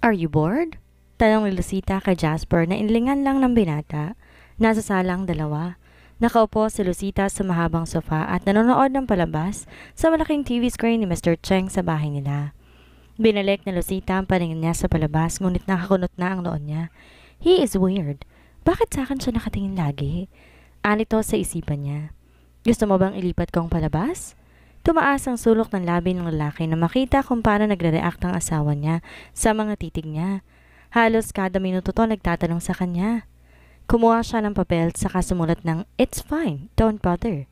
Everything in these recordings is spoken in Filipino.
Are you bored? Tanong ni Lucita kay Jasper na inlingan lang ng binata. Nasa sala ang dalawa. Nakaupo si Lucita sa mahabang sofa at nanonood ng palabas sa malaking TV screen ni Mr. Cheng sa bahay nila. Binalik ni Lucita ang paningin niya sa palabas ngunit nakakunot na ang noon niya. He is weird. Bakit sa akin siya nakatingin lagi? Anito sa isipan niya. Gusto mo bang ilipat kong palabas? Tumaas ang sulok ng labi ng lalaki na makita kung paano nagre-react ang asawa niya sa mga titig niya. Halos kada minuto to nagtatanong sa kanya. Kumuha siya ng papel at saka sumulat ng, "It's fine, don't bother."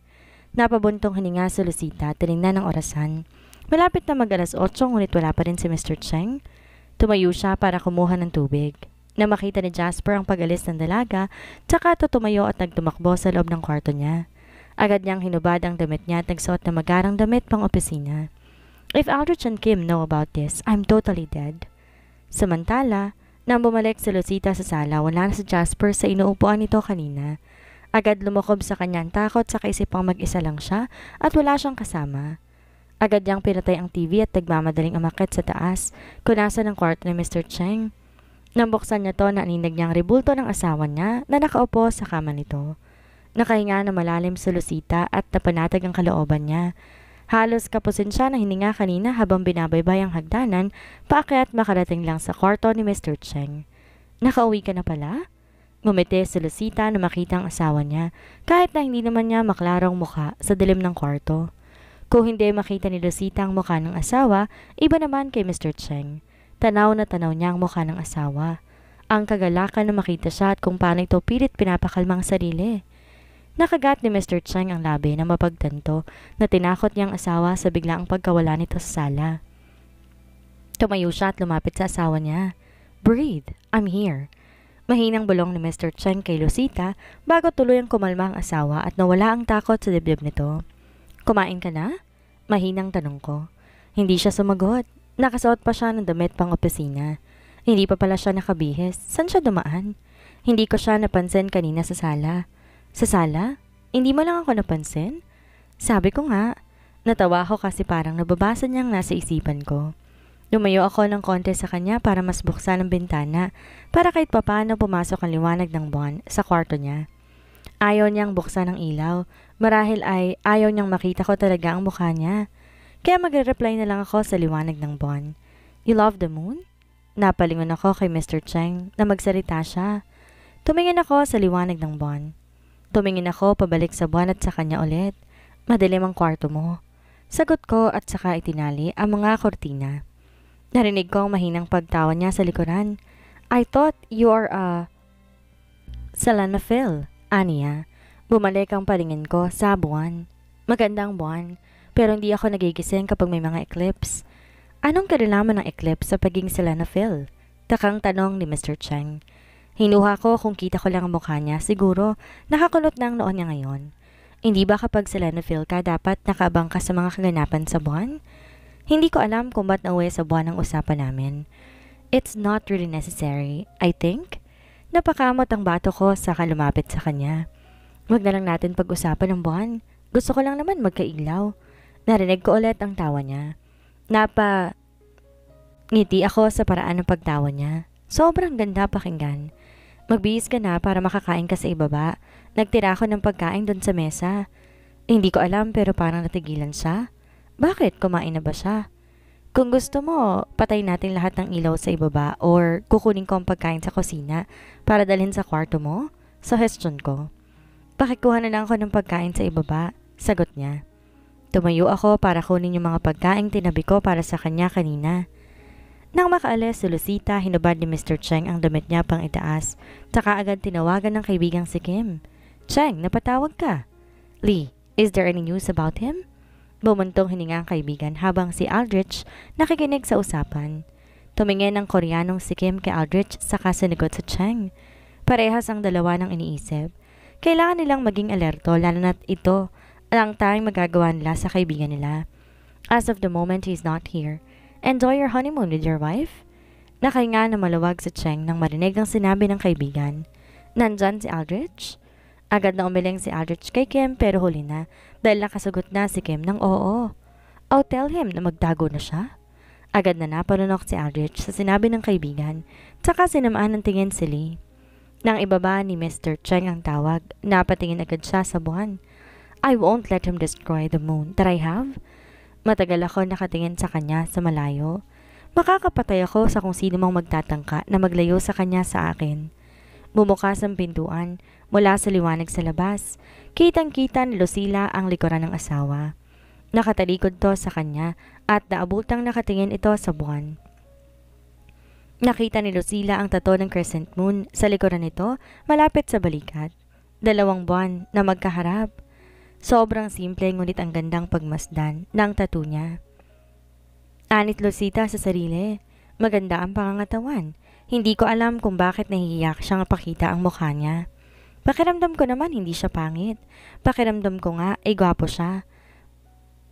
Napabuntong hininga si Lucita, tinignan ng orasan. Malapit na mag-8 ngunit wala pa rin si Mr. Cheng. Tumayo siya para kumuha ng tubig. Na makita ni Jasper ang pag-alis ng dalaga, tsaka to tumayo at nagtumakbo sa loob ng kwarto niya. Agad niyang hinubad ang damit niya at nagsuot na magarang damit pang opisina. If Aldrich and Kim know about this, I'm totally dead. Samantala, nang bumalik si Lucita sa sala, wala na si Jasper sa inuupuan nito kanina. Agad lumakob sa kanyang takot sa kaisipang mag-isa lang siya at wala siyang kasama. Agad niyang pinatay ang TV at nagmamadaling umakyat sa taas kung nasa ng kwarto ni Mr. Cheng. Nang buksan niya to, naninig niyang rebulto ng asawa niya na nakaupo sa kama nito. Nakahinga na malalim si Lucita at napanatag ang kalooban niya. Halos kapusin siya ng hininga kanina habang binabaybay ang hagdanan, paakyat makarating lang sa kwarto ni Mr. Cheng. Nakauwi ka na pala? Ngumiti si Lucita na makita ang asawa niya, kahit na hindi naman niya maklarong mukha sa dilim ng kwarto. Kung hindi makita ni Lucita ang mukha ng asawa, iba naman kay Mr. Cheng. Tanaw na tanaw niya ang mukha ng asawa. Ang kagalakan na makita siya at kung paano ito pilit pinapakalmang sarili. Nakagat ni Mr. Cheng ang labi na mapagtanto na tinakot niyang asawa sa biglaang pagkawala nito sa sala. Tumayo siya at lumapit sa asawa niya. Breathe, I'm here. Mahinang bulong ni Mr. Cheng kay Lucita bago tuluyang kumalma ang asawa at nawala ang takot sa dibdib nito. Kumain ka na? Mahinang tanong ko. Hindi siya sumagot. Nakasuot pa siya ng damit pang opisina. Hindi pa pala siya nakabihis. Saan siya dumaan? Hindi ko siya napansin kanina sa sala. Sa sala? Hindi mo lang ako napansin? Sabi ko nga. Natawa ako kasi parang nababasa niyang nasa isipan ko. Lumayo ako ng konti sa kanya para mas buksan ang bintana para kahit papaano pumasok ang liwanag ng buwan sa kwarto niya. Ayaw niyang buksan ang ilaw. Marahil ay ayaw niyang makita ko talaga ang mukha niya. Kaya magre-reply na lang ako sa liwanag ng buwan. You love the moon? Napalingon ako kay Mr. Cheng na magsalita siya. Tumingin ako sa liwanag ng buwan. Tumingin ako pabalik sa buwan at sa kanya ulit. Madilim ang kwarto mo. Sagot ko at saka itinali ang mga kortina. Narinig ko ang mahinang pagtawa niya sa likuran. I thought you are a Salanophil, aniya. Bumalik ang palingin ko sa buwan. Magandang buwan, pero hindi ako nagigising kapag may mga eclipse. Anong kinalaman ng eclipse sa pagiging Salanophil? Takang tanong ni Mr. Cheng. Hinuha ko kung kita ko lang ang mukha niya, siguro nakakulot na ang noon niya ngayon. Hindi ba kapag Salanophil ka dapat nakaabang ka sa mga kaganapan sa buwan? Hindi ko alam kung ba't nauwi sa buwan ang usapan namin. It's not really necessary, I think. Napakamot ang bato ko saka lumapit sa kanya. Huwag na lang natin pag-usapan ng buwan. Gusto ko lang naman magkailaw. Narinig ko ulit ang tawa niya. Ngiti ako sa paraan ng pagtawa niya. Sobrang ganda pakinggan. Magbihis ka na para makakain ka sa ibaba. Nagtira ako ng pagkain doon sa mesa. Hindi ko alam pero parang natigilan siya. Bakit? Kumain na ba siya? Kung gusto mo, patay natin lahat ng ilaw sa ibaba or kukunin ko ang pagkain sa kusina para dalhin sa kwarto mo? Suggestion ko. Pakikuha na lang ako ng pagkain sa ibaba. Sagot niya. Tumayo ako para kunin yung mga pagkain tinabi ko para sa kanya kanina. Nang makaalis si Lucita, hinubad ni Mr. Cheng ang damit niya pang itaas. Tsaka agad tinawagan ng kaibigang si Kim. Cheng, napatawag ka. Lee, is there any news about him? Bumuntong hininga ang kaibigan habang si Aldrich nakikinig sa usapan. Tumingin ang Koreanong si Kim kay Aldrich saka sinigot sa Cheng. Parehas ang dalawa ng iniisip. Kailangan nilang maging alerto lalo na't ito ang tanging magagawa nila sa kaibigan nila. As of the moment he's not here. Enjoy your honeymoon with your wife? Nakahinga na maluwag sa Cheng nang marinig ang sinabi ng kaibigan. Nandyan si Aldrich? Agad na umiling si Aldrich kay Kim pero huli na dahil nakasagot na si Kim ng oo. Oh, tell him na magtago na siya. Agad na napanunok si Aldrich sa sinabi ng kaibigan, tsaka sinamaan ng tingin si Lee. Nang ibaba ni Mr. Cheng ang tawag, napatingin agad siya sa buwan. I won't let him destroy the moon that I have. Matagal ako nakatingin sa kanya sa malayo. Makakapatay ako sa kung sino mang magtatangka na maglayo sa kanya sa akin. Bumukas ang pintuan mula sa liwanag sa labas. Kitang-kita ni Lucila ang likuran ng asawa. Nakatalikod to sa kanya at naabutang nakatingin ito sa buwan. Nakita ni Lucila ang tato ng crescent moon sa likuran nito malapit sa balikat. 2 buwan na magkaharap. Sobrang simple ngunit ang gandang pagmasdan ng tattoo niya. Anit Lucita sa sarili. Maganda ang pangangatawan. Hindi ko alam kung bakit nahihiyak siyang pakita ang mukha niya. Pakiramdam ko naman hindi siya pangit. Pakiramdam ko nga ay gwapo siya.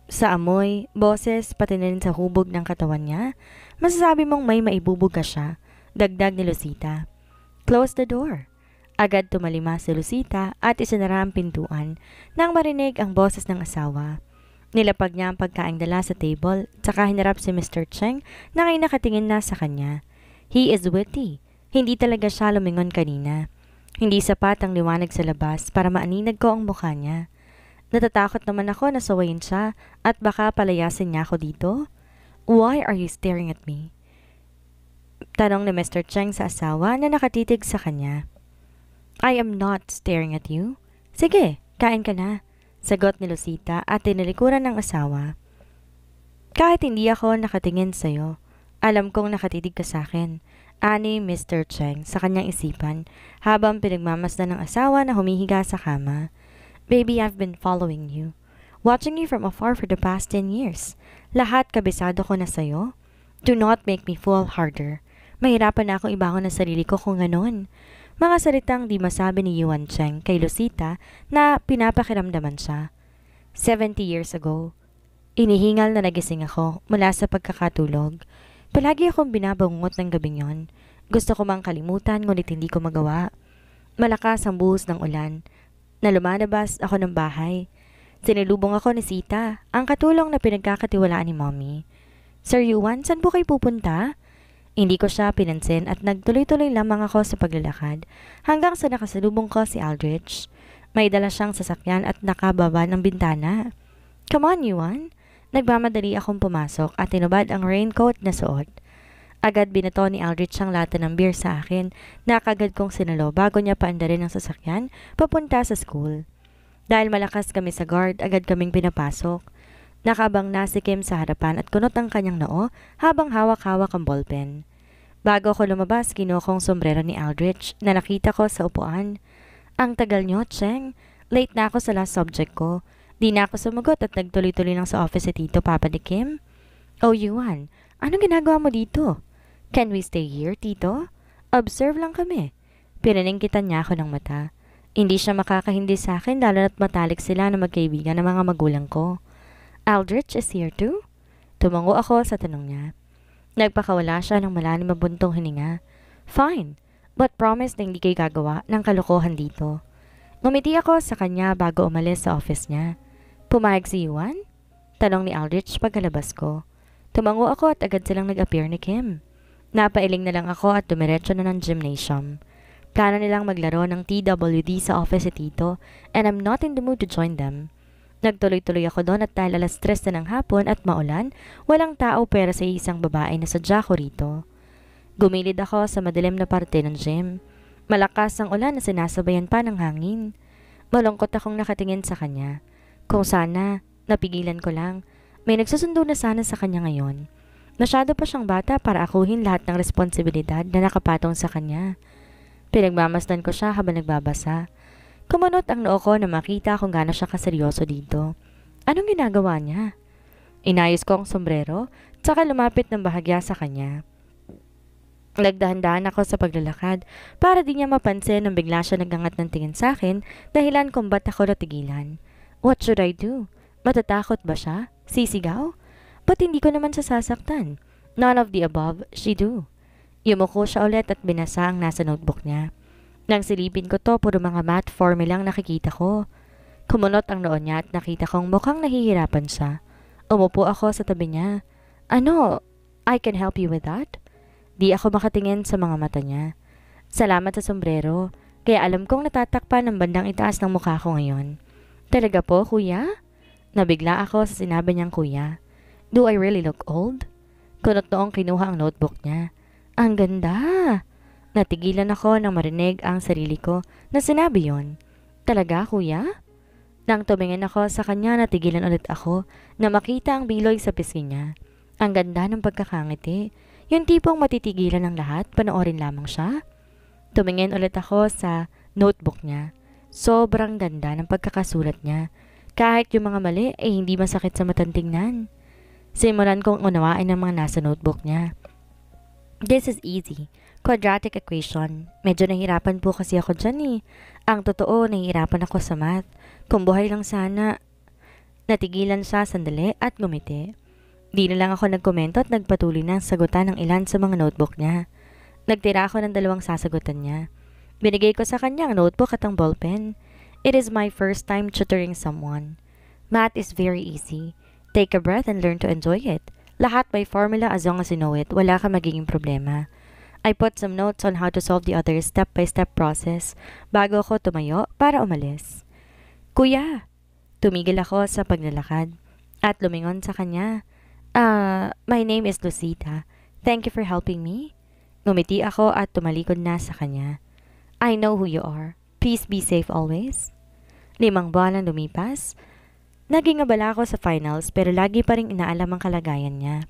Sa amoy, boses, pati na rin sa hubog ng katawan niya, masasabi mong may maibubog ka siya. Dagdag ni Lucita. Close the door. Agad tumalima si Lucita at isinara ang pintuan nang marinig ang boses ng asawa. Nilapag niya ang pagkaing dala sa table, tsaka hinarap si Mr. Cheng na ngay nakatingin na sa kanya. He is witty. Hindi talaga siya lumingon kanina. Hindi sapat ang liwanag sa labas para maaninag ko ang mukha niya. Natatakot naman ako na sawayin siya at baka palayasin niya ako dito. Why are you staring at me? Tanong ni Mr. Cheng sa asawa na nakatitig sa kanya. I am not staring at you. Sige, kain ka na. Sagot ni Lucita at tinalikuran ng asawa. Kahit hindi ako nakatingin sa'yo, alam kong nakatitig ka sa akin. Ani Mr. Cheng sa kanyang isipan habang pinagmamasdan ng asawa na humihiga sa kama. Baby, I've been following you. Watching you from afar for the past 10 years. Lahat kabisado ko na sa'yo. Do not make me fall harder. Mahirapan na akong ibangon ang sarili ko kung ganon. Mga salitang di masabi ni Yuan Cheng kay Lucita na pinapakiramdaman siya. 70 years ago, inihingal na nagising ako mula sa pagkakatulog. Palagi akong binabangungot ng gabing yon. Gusto ko mang kalimutan ngunit hindi ko magawa. Malakas ang buhos ng ulan. Na lumalabas ako ng bahay. Sinilubong ako ni Sita, ang katulong na pinagkakatiwalaan ni Mommy. Sir Yuan, saan po kayo pupunta? Hindi ko siya pinansin at nagtuloy-tuloy lamang ako sa paglalakad hanggang sa nakasalubong ko si Aldrich. May dala siyang sasakyan at nakababa ng bintana. Come on, Yuan. Nagmamadali akong pumasok at tinubad ang raincoat na suot. Agad binato ni Aldrich ang lata ng beer sa akin na kagad kong sinalo bago niya paandarin ang sasakyan papunta sa school. Dahil malakas kami sa guard, agad kaming pinapasok. Nakabang na si Kim sa harapan at kunot ang kanyang noo habang hawak-hawak ang ballpen. Bago ako lumabas, kinuha kong sombrero ni Aldrich na nakita ko sa upuan. Ang tagal niyo, Cheng. Late na ako sa last subject ko. Di na ako sumagot at nagtuloy-tuloy lang sa office si Tito Papa ni Kim. Oh, Yuan, anong ginagawa mo dito? Can we stay here, Tito? Observe lang kami. Pinaningkitan niya ako ng mata. Hindi siya makakahindi sa akin lalo na't matalik sila na magkaibigan ng mga magulang ko. Aldrich is here too? Tumango ako sa tanong niya. Nagpakawala siya ng malalim na buntong hininga. Fine, but promise na hindi kayo gagawa ng kalokohan dito. Ngumiti ako sa kanya bago umalis sa office niya. Pumayag si Yuan? Tanong ni Aldrich pagkalabas ko. Tumango ako at agad silang nag-appear ni Kim. Napailing na lang ako at dumiretso na ng gymnasium. Plano nilang maglaro ng TWD sa office si Tito and I'm not in the mood to join them. Nagtuloy-tuloy ako doon at dahil alas 3 na ng hapon at maulan, walang tao pero sa isang babae na sadya ko rito. Gumilid ako sa madilim na parte ng gym. Malakas ang ulan na sinasabayan pa ng hangin. Malungkot akong nakatingin sa kanya. Kung sana, napigilan ko lang. May nagsusundo na sana sa kanya ngayon. Masyado pa siyang bata para akuhin lahat ng responsibilidad na nakapatong sa kanya. Pinagmamasdan ko siya habang nagbabasa. Kumunot ang noo ko na makita kung gaano siya kaseryoso dito. Anong ginagawa niya? Inayos ko ang sombrero, tsaka lumapit ng bahagya sa kanya. Nagdahan-dahan ako sa paglalakad para di niya mapansin nang bigla siya nagangat ng tingin sa akin dahilan kung ba't ako natigilan. What should I do? Matatakot ba siya? Sisigaw? Ba't hindi ko naman siya sasaktan? None of the above, she do. Yumuko siya ulit at binasa ang nasa notebook niya. Nang silipin ko to, puro mga math formulang nakikita ko. Kumunot ang noo niya at nakita kong mukhang nahihirapan siya. Umupo ako sa tabi niya. Ano? I can help you with that. Di ako makatingin sa mga mata niya. Salamat sa sombrero, kaya alam kong natatakpan ng bandang itaas ng mukha ko ngayon. Talaga po, kuya? Nabigla ako sa sinabi niyang kuya. Do I really look old? Kunot noong kinuha ang notebook niya. Ang ganda! Natigilan ako nang marinig ang sarili ko na sinabi yon. Talaga, kuya? Nang tumingin ako sa kanya, natigilan ulit ako na makita ang biloy sa pisngi niya. Ang ganda ng pagkakangiti. Yung tipong matitigilan ng lahat, panoorin lamang siya. Tumingin ulit ako sa notebook niya. Sobrang ganda ng pagkakasulat niya. Kahit yung mga mali ay hindi masakit sa matang tingnan. Simulan kong unawain ang mga nasa notebook niya. This is easy. Quadratic equation. Medyo nahirapan po kasi ako dyan eh. Ang totoo, nahihirapan ako sa math. Kung buhay lang sana. Natigilan siya sandali at gumiti. Di na lang ako nagkomento at nagpatuloy na sagutan ng ilan sa mga notebook niya. Nagtira ako ng 2 sasagutan niya. Binigay ko sa kanya ang notebook at ang ballpen. It is my first time tutoring someone. Math is very easy. Take a breath and learn to enjoy it. Lahat by formula as long as you know it. Wala ka magiging problema. I put some notes on how to solve the other step-by-step process bago ako tumayo para umalis. Kuya! Tumigil ako sa paglalakad at lumingon sa kanya. My name is Lucita. Thank you for helping me. Ngumiti ako at tumalikod na sa kanya. I know who you are. Please be safe always. 5 buwan ang lumipas. Naging abala ako sa finals pero lagi pa rin inaalam ang kalagayan niya.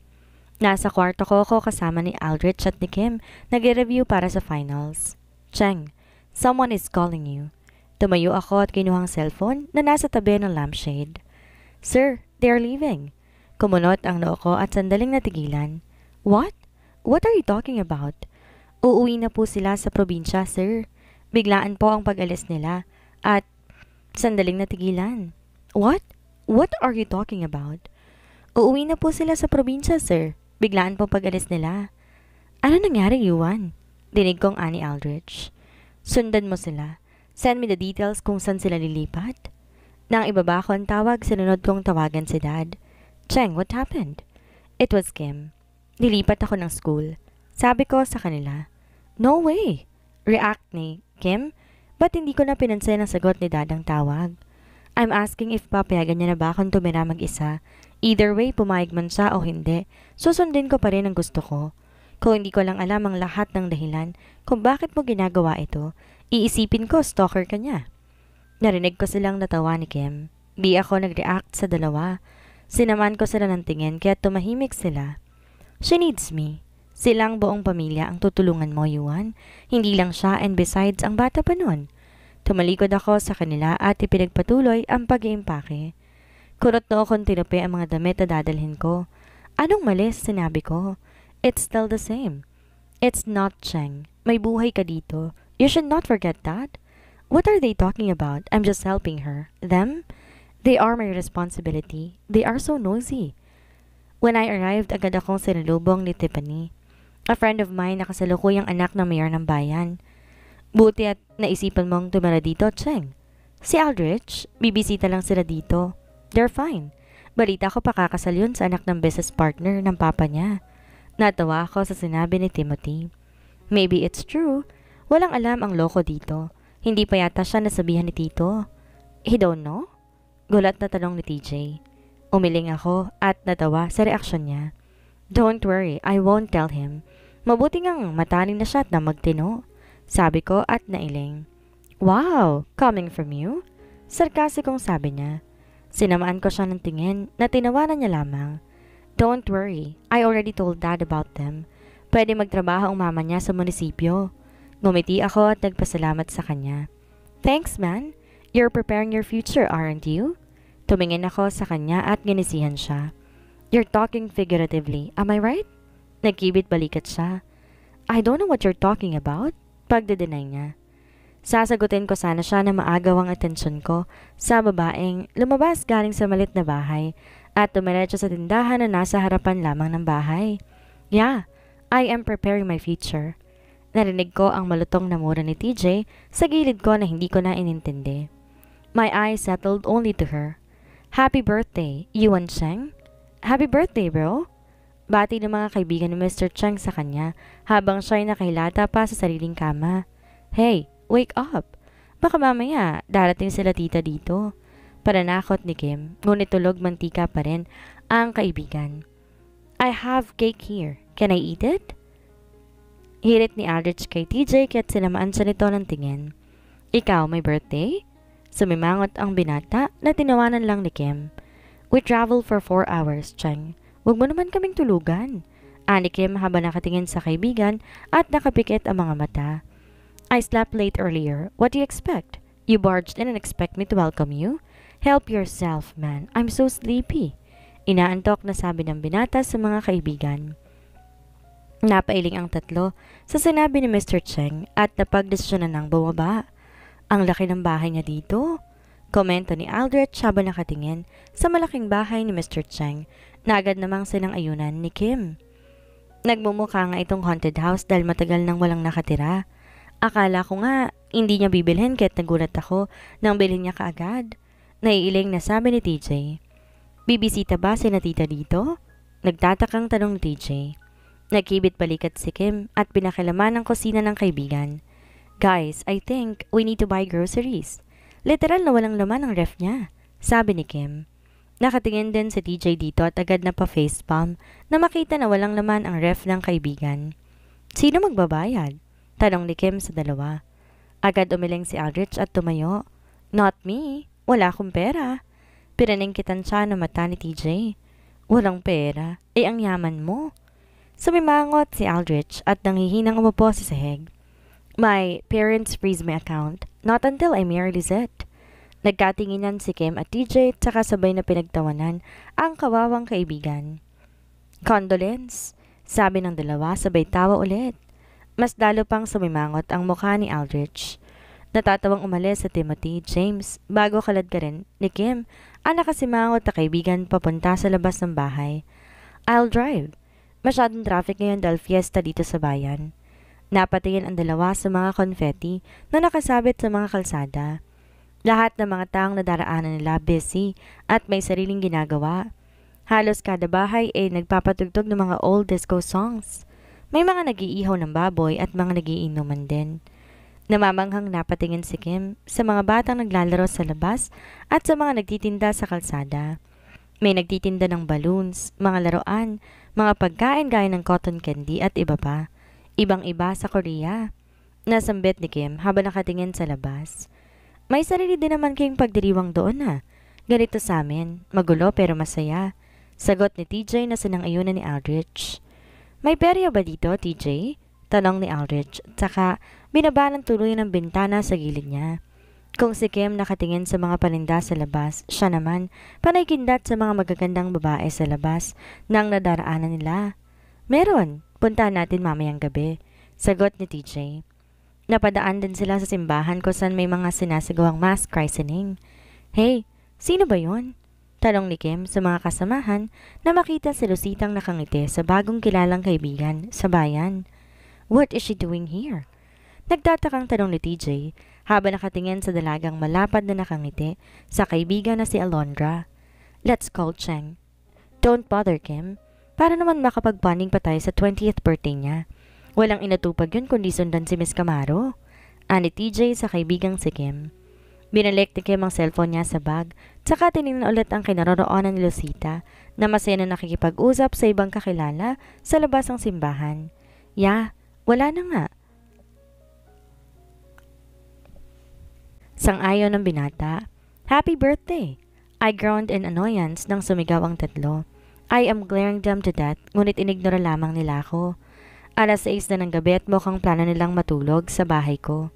Nasa kwarto ko ako kasama ni Aldrich at ni Kim, nagre-review para sa finals. Cheng, someone is calling you. Tumayo ako at kinuha ang cellphone na nasa tabi ng lampshade. Sir, they are leaving. Kumunot ang noo ko at sandaling natigilan. What? What are you talking about? Uuwi na po sila sa probinsya, sir. Biglaan po ang pag-alis nila at sandaling natigilan. What? What are you talking about? Uuwi na po sila sa probinsya, sir. Biglaan pong pag-alis nila. Ano nangyari, Yuan? Dinig kong ani Aldrich. Sundan mo sila. Send me the details kung saan sila lilipat. Nang ibaba ko ang tawag, sinunod kong tawagan si Dad. Cheng, what happened? It was Kim. Nilipat ako ng school. Sabi ko sa kanila, no way! React ni Kim, ba't hindi ko na pinansin ang sagot ni Dad ang tawag? I'm asking if papayagan niya na ba akong tumira mag-isa. Either way, pumayag man siya o hindi, susundin ko pa rin ang gusto ko. Kung hindi ko lang alam ang lahat ng dahilan kung bakit mo ginagawa ito, iisipin ko stalker ka niya. Narinig ko silang natawa ni Kim. Di ako nag-react sa dalawa. Sinaman ko sila ng tingin kaya tumahimik sila. She needs me. Silang buong pamilya ang tutulungan mo, Yuan. Hindi lang siya and besides ang bata pa nun. Tumalikod ako sa kanila at ipinagpatuloy ang pag-iimpake. Kurot na akong tinupi ang mga damit na dadalhin ko. Anong mali sa sinabi ko? It's still the same. It's not, Cheng. May buhay ka dito. You should not forget that. What are they talking about? I'm just helping her. Them? They are my responsibility. They are so nosy. When I arrived, agad akong sinalubong ni Tiffany. A friend of mine na kasalukuyang anak ng mayor ng bayan. Buti at naisipan mong tumira dito, Cheng. Si Aldrich, bibisita lang sila dito. They're fine. Balita ko pakakasal yun sa anak ng business partner ng papa niya. Natawa ako sa sinabi ni Timothy. Maybe it's true. Walang alam ang loko dito. Hindi pa yata siya nasabihan ni Tito. He don't know? Gulat na tanong ni TJ. Umiling ako at natawa sa reaksyon niya. Don't worry, I won't tell him. Mabuti ngang mataling na siya at na magtino. Sabi ko at nailing. Wow, coming from you? Sarkasikong sabi niya. Sinamaan ko siya ng tingin na tinawanan niya lamang. Don't worry, I already told Dad about them. Pwede magtrabaho ang mama niya sa munisipyo. Ngumiti ako at nagpasalamat sa kanya. Thanks, man. You're preparing your future, aren't you? Tumingin ako sa kanya at ginisihan siya. You're talking figuratively, am I right? Nagkibit balikat siya. I don't know what you're talking about. Pagde-deny niya. Sasagutin ko sana siya na maagaw ang atensyon ko sa babaeng lumabas galing sa malit na bahay at tumiretso sa tindahan na nasa harapan lamang ng bahay. Yeah, I am preparing my future. Narinig ko ang malutong na mura ni TJ sa gilid ko na hindi ko na inintindi. My eyes settled only to her. Happy birthday, Yuan Cheng. Happy birthday, bro. Bati ng mga kaibigan ni Mr. Chang sa kanya habang siya'y nakahilata pa sa sariling kama. Hey, wake up! Baka mamaya darating sila tita dito. Pananakot ni Kim, ngunit tulog mantika pa rin ang kaibigan. I have cake here. Can I eat it? Hirit ni Aldrich kay TJ kaya't sinamaan siya nito ng tingin. Ikaw, may birthday? Sumimangot ang binata na tinawanan lang ni Kim. We travel for 4 hours, Chang. Huwag mo naman kaming tulugan. Ani Kim habang nakatingin sa kaibigan at nakapikit ang mga mata. I slept late earlier. What do you expect? You barged in and expect me to welcome you? Help yourself, man. I'm so sleepy. Inaantok na sabi ng binata sa mga kaibigan. Napailing ang tatlo sa sinabi ni Mr. Cheng at napagdesisyonan ng bumaba. Ang laki ng bahay niya dito. Komento ni Aldrich habang nakatingin sa malaking bahay ni Mr. Cheng na agad namang sinang-ayunan ni Kim. Nagmumukha nga itong haunted house dahil matagal nang walang nakatira. Akala ko nga hindi niya bibilhin kaya't nagulat ako nang bilhin niya kaagad. Naiiling na sabi ni TJ. Bibisita ba si tita dito? Nagtatakang tanong ni TJ. Nagkibit balikat si Kim at pinakilaman ang kusina ng kaibigan. Guys, I think we need to buy groceries. Literal na walang laman ang ref niya, sabi ni Kim. Nakatingin din si TJ dito at agad na pa-facepalm na makita na walang laman ang ref ng kaibigan. Sino magbabayad? Tanong ni Kim sa dalawa. Agad umiling si Aldrich at tumayo. Not me. Wala akong pera. Pinaningkitan siya ng mata ni TJ. Walang pera? Eh ang yaman mo. Sumimangot si Aldrich at nanghihinang umupo sa sahig. My parents freeze my account. Not until I marry Lizette. Nagkatinginan si Kim at TJ at saka sabay na pinagtawanan ang kawawang kaibigan. Condolence, sabi ng dalawa sabay tawa ulit. Mas lalo pang sumimangot ang mukha ni Aldrich. Natatawang umalis sa Timothy, James, bago kalad ka rin ni Kim ang nakasimangot na kaibigan papunta sa labas ng bahay. I'll drive. Masyadong traffic ngayon dahil fiesta dito sa bayan. Napatingin ang dalawa sa mga confetti na nakasabit sa mga kalsada. Lahat ng mga taong nadaraanan nila busy at may sariling ginagawa. Halos kada bahay ay nagpapatugtog ng mga old disco songs. May mga nag-iihaw ng baboy at mga nag-iinuman din. Namamanghang napatingin si Kim sa mga batang naglalaro sa labas at sa mga nagtitinda sa kalsada. May nagtitinda ng balloons, mga laruan, mga pagkain gaya ng cotton candy at iba pa. Ibang-iba sa Korea. Nasambit ni Kim habang nakatingin sa labas. May sarili din naman kayong pagdiriwang doon ha. Ganito sa amin, magulo pero masaya. Sagot ni TJ na sinang-ayunan ni Aldrich. May perya ba dito, TJ? Tanong ni Aldrich, tsaka binaba ng tuluyan ng bintana sa gilid niya. Kung si Kim nakatingin sa mga paninda sa labas, siya naman panaykindat sa mga magagandang babae sa labas nang nadaraanan nila. Meron, puntahan natin mamayang gabi, sagot ni TJ. Napadaan din sila sa simbahan kung saan may mga sinasagawang mass christening. Hey, sino ba yon? Tanong ni Kim sa mga kasamahan na makita si Lucitang nakangiti sa bagong kilalang kaibigan sa bayan. What is she doing here? Nagtatakang tanong ni TJ habang nakatingin sa dalagang malapad na nakangiti sa kaibigan na si Alondra. Let's call Cheng. Don't bother, Kim. Para naman makapag-bonding pa tayo sa 20th birthday niya. Walang inatupag yun kundi sundan si Miss Camaro. Ani TJ sa kaibigang si Kim. Binalik ni Kim ang cellphone niya sa bag, tsaka tinignan ulit ang kinaroroonan ni Lucita na masaya na nakikipag-usap sa ibang kakilala sa labas ng simbahan. Wala na nga. Sang-ayon ng binata. Happy birthday! I groaned in annoyance nang sumigaw ang tatlo. I am glaring them to death, ngunit inignora lamang nila ako. Alas 6 na ng gabi at mukhang plano nilang matulog sa bahay ko.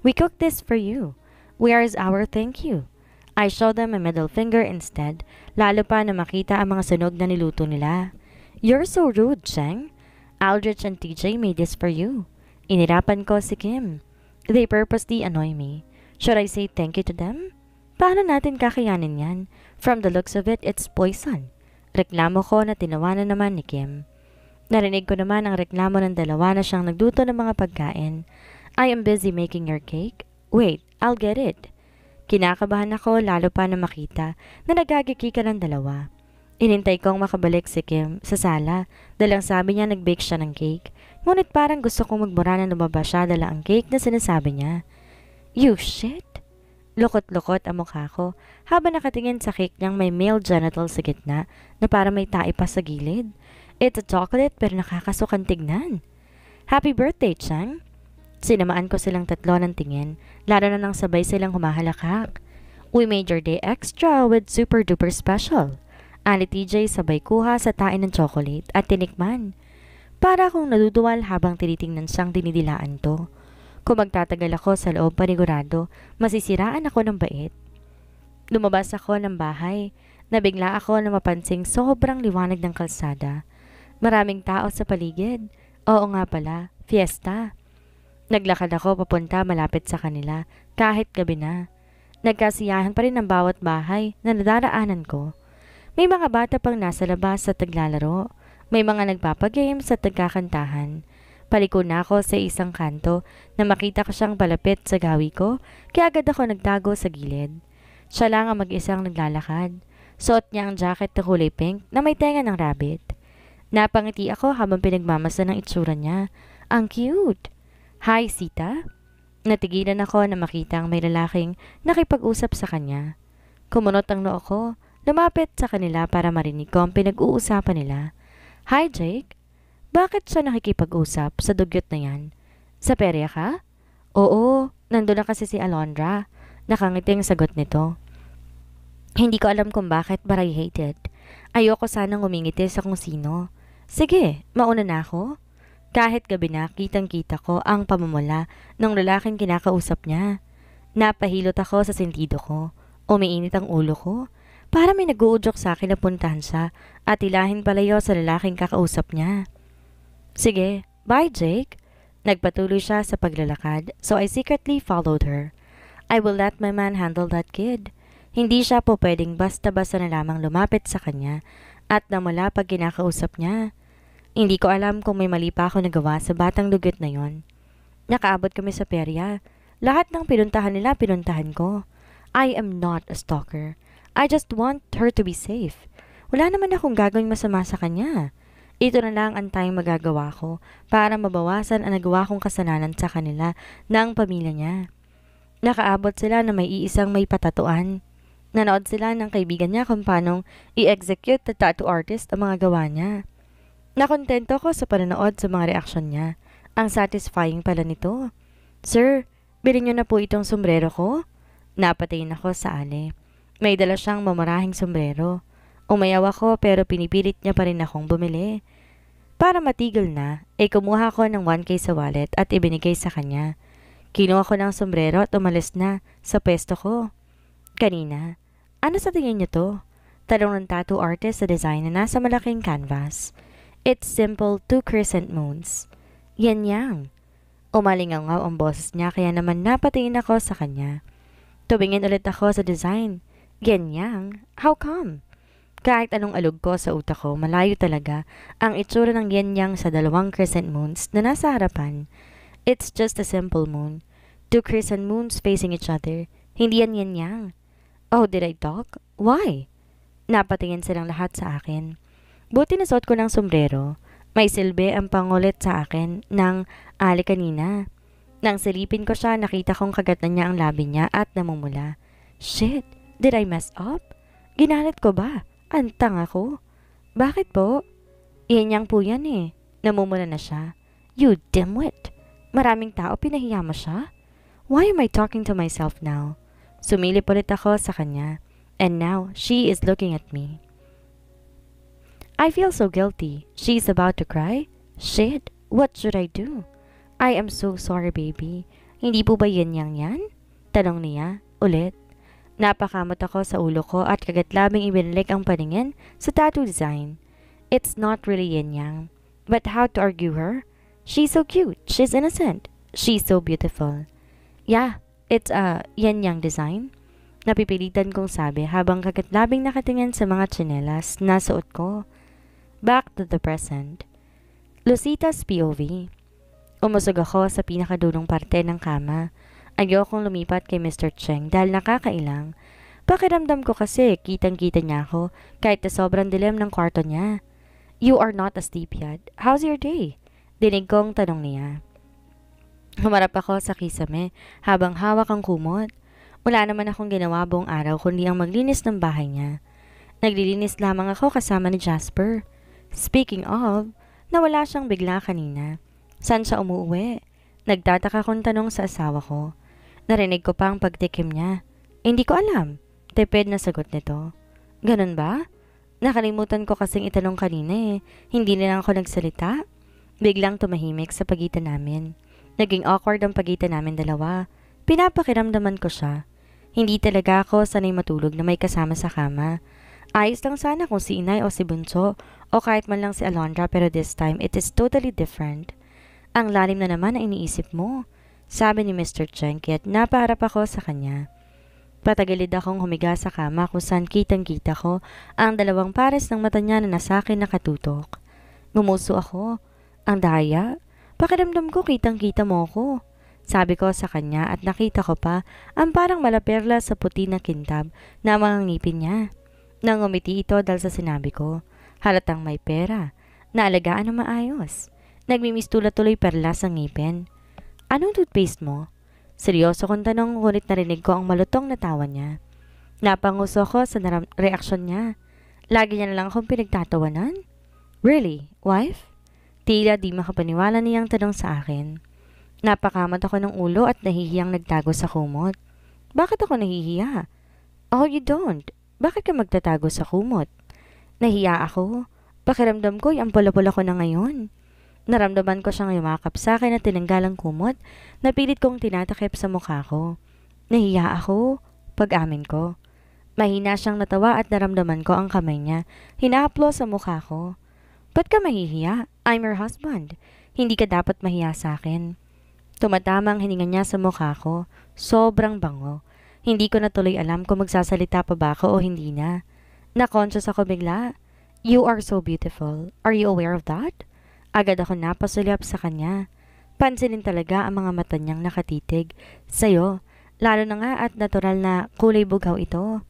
We cooked this for you. Where is our thank you? I showed them a middle finger instead, lalo pa na makita ang mga sunog na niluto nila. You're so rude, Cheng. Aldrich and TJ made this for you. Inirapan ko si Kim. They purposely annoy me. Should I say thank you to them? Paano natin kakayanin yan? From the looks of it, it's poison. Reklamo ko na tinawanan naman ni Kim. Narinig ko naman ang reklamo ng dalawa na siyang nagluto ng mga pagkain. I am busy making your cake. Wait, I'll get it. Kinakabahan ako lalo pa na makita na nagagikika ng dalawa. Inintay kong makabalik si Kim sa sala dahil ang sabi niya nag-bake siya ng cake. Ngunit parang gusto kong magmura na lumabas siya dala ang cake na sinasabi niya. You shit! Lukot-lukot ang mukha ko habang nakatingin sa cake niyang may male genital sa gitna na para may tae pa sa gilid. It's a chocolate pero nakakasukan tignan. Happy birthday, Chang! Sinamaan ko silang tatlo ng tingin, lalo na nang sabay silang humahalakak. We made your day extra with super duper special. Ani TJ sabay kuha sa tae ng chocolate at tinikman. Para akong naduduwal habang tinitingnan siyang dinidilaan to. Kung magtatagal ako sa loob panigurado, masisiraan ako ng bait. Lumabas ako ng bahay. Nabigla ako na mapansing sobrang liwanag ng kalsada. Maraming tao sa paligid. Oo nga pala, fiesta. Naglakad ako papunta malapit sa kanila kahit gabi na. Nagkasiyahan pa rin ang bawat bahay na nadaraanan ko. May mga bata pang nasa labas at naglalaro. May mga nagpapagames at nagkakantahan. Paliko na ako sa isang kanto na makita ko siyang palapit sa gawi ko, kaya agad ako nagtago sa gilid. Siya lang ang mag-isang naglalakad. Suot niya ang jacket na kulay pink na may tenga ng rabbit. Napangiti ako habang pinagmamasa ng itsura niya. Ang cute! Hi, Sita! Natigilan ako na makita ang may lalaking nakipag-usap sa kanya. Kumunot ang noo ko, lumapit sa kanila para marinig ko ang pinag-uusapan nila. Hi, Jake! Bakit siya nakikipag-usap sa dugyot na yan? Sa perya ka? Oo, nandun na kasi si Alondra. Nakangiting sagot nito. Hindi ko alam kung bakit but I hate it. Ayoko sanang umingiti sa kung sino. Sige, mauna na ako. Kahit gabi na, kitang-kita ko ang pamumula ng lalaking kinakausap niya. Napahilot ako sa sentido ko. Umiinit ang ulo ko. Para may nag-uudyok sa akin na puntahan siya at ilahin palayo sa lalaking kakausap niya. Sige, bye Jake. Nagpatuloy siya sa paglalakad, so I secretly followed her. I will let my man handle that kid. Hindi siya po pwedeng basta-basta na lamang lumapit sa kanya at namula pag kinakausap niya. Hindi ko alam kung may mali pa ako nagawa sa batang dugyot na yon. Nakaabot kami sa perya. Lahat ng pinuntahan nila pinuntahan ko. I am not a stalker. I just want her to be safe. Wala naman akong gagawing masama sa kanya. Ito na lang ang tayong magagawa ko para mabawasan ang nagawa kong kasalanan sa kanila ng pamilya niya. Nakaabot sila na may iisang may patatuan. Nanood sila ng kaibigan niya kung paanong i-execute the tattoo artist ang mga gawa niya. Nakontento ko sa panonood sa mga reaksyon niya. Ang satisfying pala nito. Sir, bilhin niyo na po itong sombrero ko? Napatingin ako sa ale. May dala siyang mamarahing sombrero. Umayaw ako pero pinipilit niya pa rin akong bumili. Para matigil na, kumuha ko ng 1K sa wallet at ibinigay sa kanya. Kinuha ko ng sombrero at umalis na sa pwesto ko. Kanina, ano sa tingin niyo to? Tanong ng tattoo artist sa design na nasa malaking canvas. It's simple 2 crescent moons. Yan yang. Umalingaw ang boses niya kaya naman napatingin ako sa kanya. Tumingin ulit ako sa design. Yan yang? How come? Kahit anong alog ko sa utak ko, malayo talaga ang itsura ng yin-yang sa 2 crescent moons na nasa harapan. It's just a simple moon. 2 crescent moons facing each other. Hindi yan yin-yang. Oh, did I talk? Why? Napatingin silang lahat sa akin. Buti na suot ko ng sombrero. May silbi ang pangulit sa akin ng ali kanina. Nang silipin ko siya, nakita kong kagatan niya ang labi niya at namumula. Shit, did I mess up? Ginalit ko ba? Antang ako. Bakit po? Iyan po yan eh. Namumula na siya. You dimwit. Maraming tao pinahiya mo siya? Why am I talking to myself now? Sumilip ulit ako sa kanya. And now, she is looking at me. I feel so guilty. She's about to cry? Shit, what should I do? I am so sorry, baby. Hindi po ba yan? Tanong niya, ulit. Napakamot ako sa ulo ko at kagat-labing ibinalik ang paningin sa tattoo design. It's not really yin-yang. But how to argue her? She's so cute. She's innocent. She's so beautiful. Yeah, it's a yin-yang design. Napipilitan kong sabi habang kagat-labing nakatingin sa mga tsinelas na suot ko. Back to the present. Lucita's POV. Umusog ako sa pinakadulong parte ng kama. Ayokong lumipat kay Mr. Cheng dahil nakakailang. Pakiramdam ko kasi kitang-kita niya ako kahit na sobrang dilim ng kwarto niya. You are not asleep yet. How's your day? Dinig kong tanong niya. Humarap ako sa kisame habang hawak ang kumot. Wala naman akong ginawa buong araw kundi ang maglinis ng bahay niya. Naglilinis lamang ako kasama ni Jasper. Speaking of, nawala siyang bigla kanina. Saan siya umuwi? Nagtataka kong tanong sa asawa ko. Narinig ko pa ang pagtikim niya. Hindi ko alam. Tipid na sagot nito. Ganun ba? Nakalimutan ko kasing itanong kanina eh. Hindi na lang ako nagsalita. Biglang tumahimik sa pagitan namin. Naging awkward ang pagitan namin dalawa. Pinapakiramdaman ko siya. Hindi talaga ako sanay matulog na may kasama sa kama. Ayos lang sana kung si Inay o si Bunso o kahit man lang si Alondra pero this time it is totally different. Ang lalim na naman ang iniisip mo, sabi ni Mr. Cheng kaya't napaharap ako sa kanya. Patagilid akong humiga sa kama kung saan kitang-kita ko ang dalawang pares ng mata niya na nasa akin nakatutok. Ngumuso ako. Ang daya? Pakiramdam ko kitang-kita mo ko. Sabi ko sa kanya at nakita ko pa ang parang malaperla sa puti na kintab na mga ngipin niya. Nangumiti ito dahil sa sinabi ko. Halatang may pera. Naalagaan na maayos. Nagmimistula tuloy perlas ang ngipin. Anong toothpaste mo? Seryoso kong tanong ngunit narinig ko ang malutong na tawa niya. Napanguso ko sa reaksyon niya. Lagi niya na lang akong pinagtatawanan. Really, wife? Tila di makapaniwala niyang tanong sa akin. Napakamat ako ng ulo at nahihiyang nagtago sa kumot. Bakit ako nahihiya? Oh, you don't. Bakit ka magtatago sa kumot? Nahiya ako. Pakiramdam ko ang pula-pula ko na ngayon. Naramdaman ko siyang yumakap sa akin at tinanggal ang kumot na pilit kong tinatakip sa mukha ko. Nahiya ako. Pag-amin ko. Mahina siyang natawa at naramdaman ko ang kamay niya. Hinahaplo sa mukha ko. Ba't ka mahihiya? I'm your husband. Hindi ka dapat mahiya sa akin. Tumatama ang hininga niya sa mukha ko. Sobrang bango. Hindi ko na tuloy alam kung magsasalita pa ba ako o hindi na. Na-conscious ako bigla. You are so beautiful. Are you aware of that? Agad ako napasulyap sa kanya. Pansinin talaga ang mga mata niyang nakatitig. Sa'yo, lalo na nga at natural na kulay bughaw ito.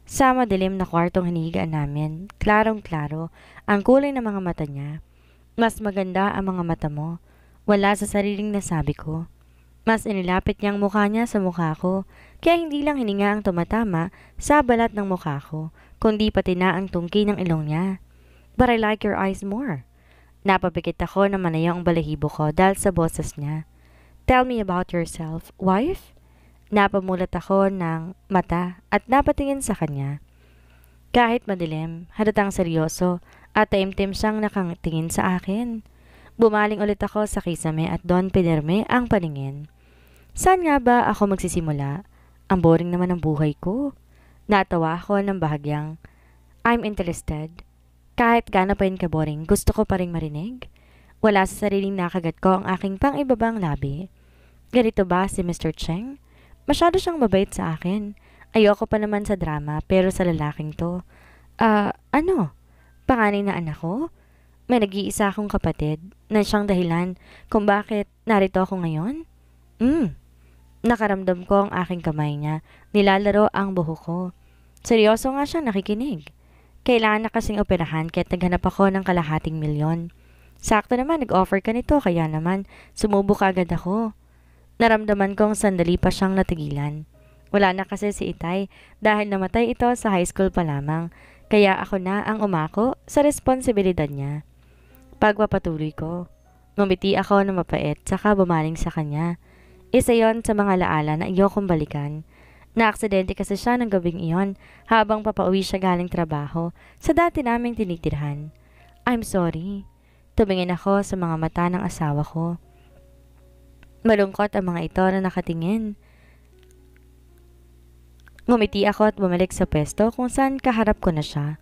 Sa madilim na kwartong hinihigaan namin, klarong-klaro ang kulay ng mga mata niya. Mas maganda ang mga mata mo. Wala sa sariling nasabi ko. Mas inilapit niya ang mukha niya sa mukha ko, kaya hindi lang hininga ang tumatama sa balat ng mukha ko, kundi pati na ang tungki ng ilong niya. But I like your eyes more. Napapikit ako na manayaw ang balahibo ko dahil sa boses niya. Tell me about yourself, wife? Napamulat ako ng mata at napatingin sa kanya. Kahit madilim, halatang seryoso at taimtim siyang nakatingin sa akin. Bumaling ulit ako sa kisame at doon pinirme ang paningin. Saan nga ba ako magsisimula? Ang boring naman ng buhay ko. Natawa ako ng bahagyang. I'm interested. Kahit gaano pa yun ka-boring, gusto ko pa rin marinig. Wala sa sariling nakagat ko ang aking pang-ibabang labi. Ganito ba si Mr. Cheng? Masyado siyang mabait sa akin. Ayoko pa naman sa drama pero sa lalaking to. Ano? Panganay na anak ko? May nag-iisa akong kapatid na siyang dahilan kung bakit narito ako ngayon? Nakaramdam ko ang aking kamay niya. Nilalaro ang buhok ko. Seryoso nga siya nakikinig. Kailangan na kasing operahan kaya't naghanap ako ng kalahating milyon. Sakto naman nag-offer ka nito kaya naman sumubok agad ako. Naramdaman kong sandali pa siyang natigilan. Wala na kasi si Itay dahil namatay ito sa high school pa lamang. Kaya ako na ang umako sa responsibilidad niya. Pagpapatuloy ko. Ngumiti ako na mapait saka bumaling sa kanya. Isa yon sa mga laala na ayokong balikan. Naaksidente kasi siya ng gabing iyon habang papauwi siya galing trabaho sa dati naming tinitirhan. I'm sorry. Tumingin ako sa mga mata ng asawa ko. Malungkot ang mga ito na nakatingin. Ngumiti ako at bumalik sa pwesto kung saan kaharap ko na siya.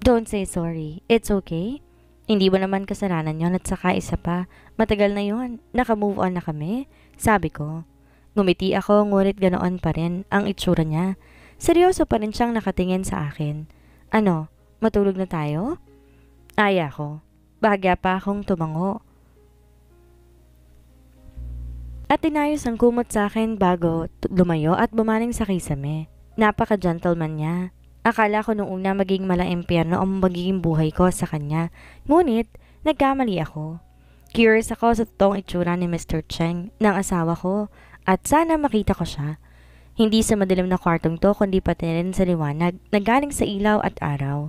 Don't say sorry. It's okay. Hindi mo naman kasalanan yon at saka isa pa. Matagal na yon. Naka-move on na kami. Sabi ko. Ngumiti ako ngunit ganoon pa rin ang itsura niya. Seryoso pa rin siyang nakatingin sa akin. Ano? Matulog na tayo? Aya ko. Bahagya pa akong tumango. At inayos ang kumot sa akin bago lumayo at bumaling sa kisame. Napaka-gentleman niya. Akala ko nung una maging impyerno ang magiging buhay ko sa kanya. Ngunit, nagkamali ako. Curious ako sa totoong itsura ni Mr. Cheng ng asawa ko at sana makita ko siya. Hindi sa madilim na kwartong to kundi pati rin sa liwanag na galing sa ilaw at araw.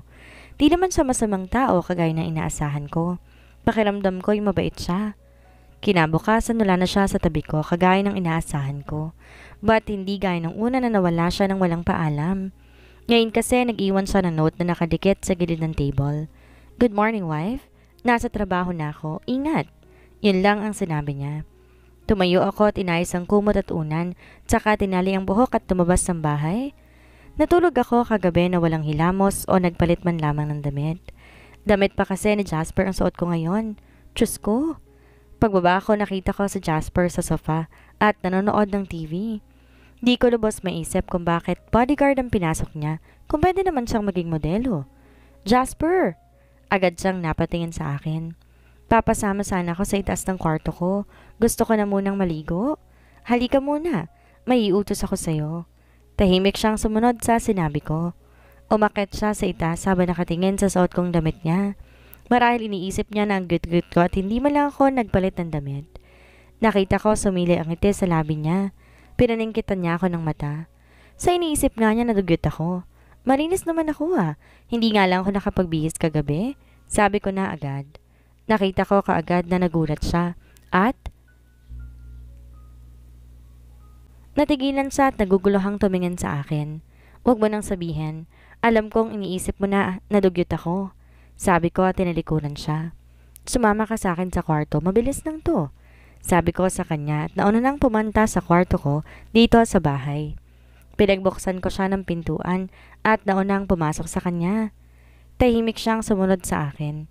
Di naman siya masamang tao kagaya na inaasahan ko. Pakiramdam ko yung mabait siya. Kinabukasan wala na siya sa tabi ko kagaya ng inaasahan ko. But hindi gaya ng una na nawala siya ng walang paalam. Ngayon kasi nag-iwan siya ng note na nakadikit sa gilid ng table. Good morning, wife. Nasa trabaho na ako. Ingat. Yun lang ang sinabi niya. Tumayo ako at inayos ang kumot at unan, tsaka tinali ang buhok at tumabas ng bahay. Natulog ako kagabi na walang hilamos o nagpalit man lamang ng damit. Damit pa kasi ni Jasper ang suot ko ngayon. Diyos ko. Pagbaba ko nakita ko si Jasper sa sofa at nanonood ng TV. Di ko lubos maisip kung bakit bodyguard ang pinasok niya kung pwede naman siyang maging modelo. Jasper! Agad siyang napatingin sa akin. Papasama sana ako sa itaas ng kwarto ko. Gusto ko na munang maligo. Halika muna. May iutos ako sa'yo. Tahimik siyang sumunod sa sinabi ko. Umakyat siya sa itaas habang nakatingin sa suot kong damit niya. Marahil iniisip niya na ang good-good ko at hindi man lang ako nagpalit ng damit. Nakita ko sumili ang ngiti sa labi niya. Pinaningkitan niya ako ng mata. Sa iniisip nga niya nadugyot ako. Marinis naman ako Hindi nga lang ako nakapagbihis kagabi. Sabi ko na agad. Nakita ko kaagad na nagulat siya. At natigilan siya at naguguluhang tumingin sa akin. Huwag mo nang sabihin. Alam kong iniisip mo na nadugyot ako. Sabi ko at tinalikuran siya. Sumama ka sa akin sa kwarto, mabilis lang to. Sabi ko sa kanya at nauna nang pumunta sa kwarto ko dito sa bahay. Pinagbuksan ko siya ng pintuan at naunang pumasok sa kanya. Tahimik siyang sumunod sa akin.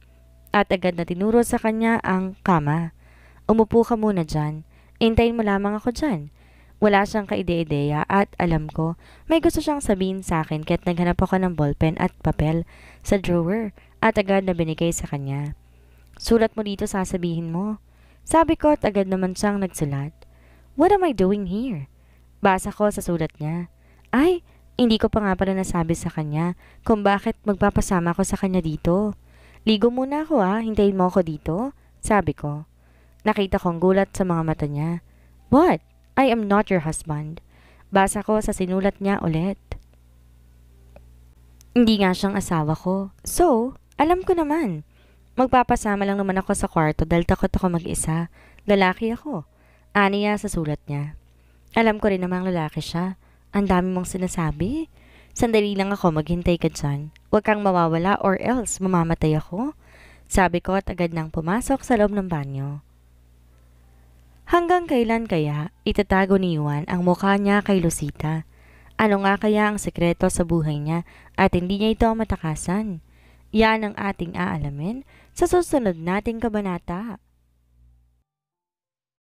At agad na tinuro sa kanya ang kama. Umupo ka muna dyan. Intayin mo lamang ako dyan. Wala siyang kaide-ideya at alam ko may gusto siyang sabihin sa akin kaya't naghanap ako ng ballpen at papel sa drawer at agad na binigay sa kanya. Sulat mo dito sasabihin mo. Sabi ko at agad naman siyang nagsulat. What am I doing here? Basa ko sa sulat niya. Ay, hindi ko pa nga pala nasabi sa kanya kung bakit magpapasama ko sa kanya dito. Ligo muna ako hintayin mo ako dito. Sabi ko. Nakita kong gulat sa mga mata niya. What? I am not your husband. Basa ko sa sinulat niya ulit. Hindi nga siyang asawa ko. So, alam ko naman. Magpapasama lang naman ako sa kwarto dahil takot ako mag-isa. Lalaki ako. Aniya sa sulat niya. Alam ko rin namang lalaki siya. Ang dami mong sinasabi. Sandali lang ako, maghintay ka dyan. Huwag kang mawawala or else mamamatay ako. Sabi ko at agad nang pumasok sa loob ng banyo. Hanggang kailan kaya itatago ni Juan ang mukha niya kay Lucita? Ano nga kaya ang sekreto sa buhay niya at hindi niya ito matakasan? Yan ang ating aalamin sa susunod nating kabanata.